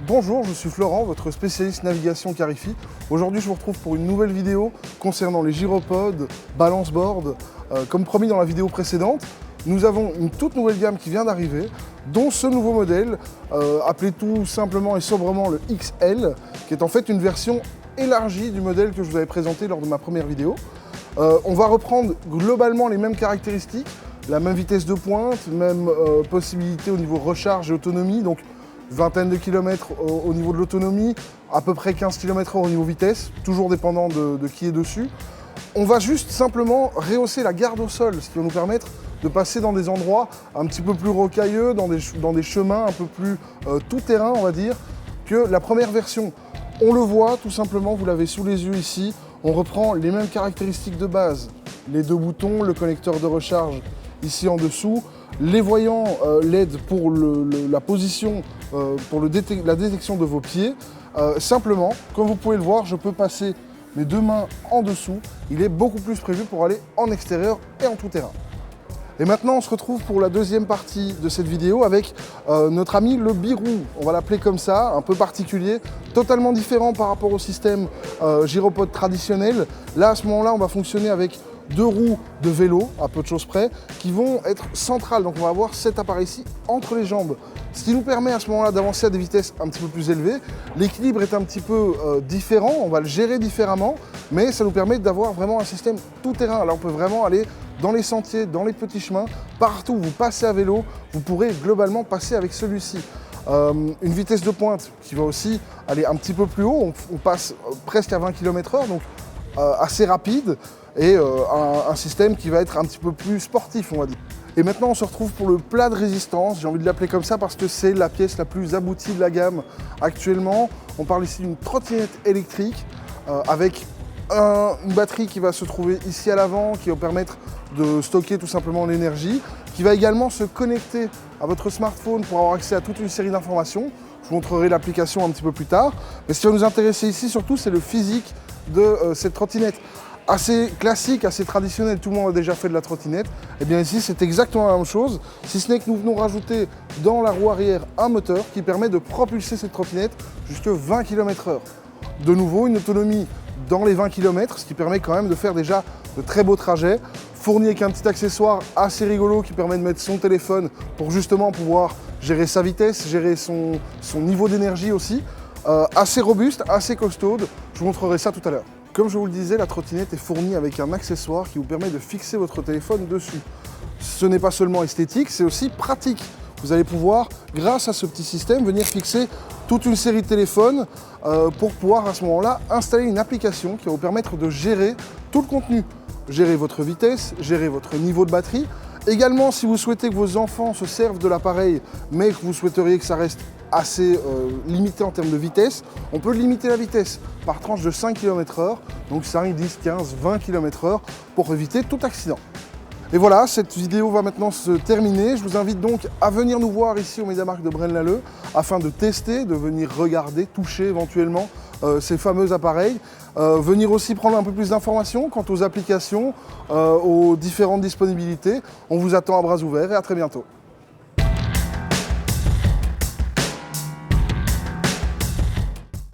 Bonjour, je suis Florent, votre spécialiste navigation Carifi. Aujourd'hui, je vous retrouve pour une nouvelle vidéo concernant les gyropodes, balance board. Comme promis dans la vidéo précédente, nous avons une toute nouvelle gamme qui vient d'arriver, dont ce nouveau modèle, appelé tout simplement et sobrement le XL, qui est en fait une version élargie du modèle que je vous avais présenté lors de ma première vidéo. On va reprendre globalement les mêmes caractéristiques, la même vitesse de pointe, même possibilité au niveau recharge et autonomie, donc vingtaine de kilomètres au niveau de l'autonomie, à peu près 15 km/h au niveau vitesse, toujours dépendant de qui est dessus. On va juste simplement rehausser la garde au sol, ce qui va nous permettre de passer dans des endroits un petit peu plus rocailleux, dans des chemins un peu plus tout-terrain, on va dire, que la première version. On le voit tout simplement, vous l'avez sous les yeux ici, on reprend les mêmes caractéristiques de base. Les deux boutons, le connecteur de recharge ici en dessous, les voyants LED pour la position, pour la détection de vos pieds. Simplement, comme vous pouvez le voir, je peux passer mes deux mains en dessous. Il est beaucoup plus prévu pour aller en extérieur et en tout terrain. Et maintenant, on se retrouve pour la deuxième partie de cette vidéo avec notre ami le birou. On va l'appeler comme ça, un peu particulier, totalement différent par rapport au système gyropode traditionnel. Là, à ce moment-là, on va fonctionner avec deux roues de vélo, à peu de choses près, qui vont être centrales. Donc on va avoir cet appareil-ci entre les jambes, ce qui nous permet à ce moment-là d'avancer à des vitesses un petit peu plus élevées. L'équilibre est un petit peu différent, on va le gérer différemment, mais ça nous permet d'avoir vraiment un système tout-terrain. Là, on peut vraiment aller dans les sentiers, dans les petits chemins, partout où vous passez à vélo, vous pourrez globalement passer avec celui-ci. Une vitesse de pointe qui va aussi aller un petit peu plus haut, on passe presque à 20 km/h, donc assez rapide, et un système qui va être un petit peu plus sportif, on va dire. Et maintenant, on se retrouve pour le plat de résistance. J'ai envie de l'appeler comme ça parce que c'est la pièce la plus aboutie de la gamme actuellement. On parle ici d'une trottinette électrique avec une batterie qui va se trouver ici à l'avant, qui va permettre de stocker tout simplement l'énergie, qui va également se connecter à votre smartphone pour avoir accès à toute une série d'informations. Je vous montrerai l'application un petit peu plus tard. Mais ce qui va nous intéresser ici surtout, c'est le physique de cette trottinette. Assez classique, assez traditionnel, tout le monde a déjà fait de la trottinette. Et bien ici, c'est exactement la même chose, si ce n'est que nous venons rajouter dans la roue arrière un moteur qui permet de propulser cette trottinette jusqu'à 20 km/h. De nouveau, une autonomie dans les 20 km, ce qui permet quand même de faire déjà de très beaux trajets, fourni avec un petit accessoire assez rigolo qui permet de mettre son téléphone pour justement pouvoir gérer sa vitesse, gérer son niveau d'énergie aussi. Assez robuste, assez costaude, je vous montrerai ça tout à l'heure. Comme je vous le disais, la trottinette est fournie avec un accessoire qui vous permet de fixer votre téléphone dessus. Ce n'est pas seulement esthétique, c'est aussi pratique. Vous allez pouvoir, grâce à ce petit système, venir fixer toute une série de téléphones pour pouvoir à ce moment-là installer une application qui va vous permettre de gérer tout le contenu. Gérer votre vitesse, gérer votre niveau de batterie. Également, si vous souhaitez que vos enfants se servent de l'appareil, mais que vous souhaiteriez que ça reste assez limité en termes de vitesse, on peut limiter la vitesse par tranche de 5 km/h, donc 5, 10, 15, 20 km/h pour éviter tout accident. Et voilà, cette vidéo va maintenant se terminer. Je vous invite donc à venir nous voir ici au MediaMarkt de Braine-l'Alleud afin de tester, de venir regarder, toucher éventuellement ces fameux appareils. Venir aussi prendre un peu plus d'informations quant aux applications, aux différentes disponibilités. On vous attend à bras ouverts et à très bientôt.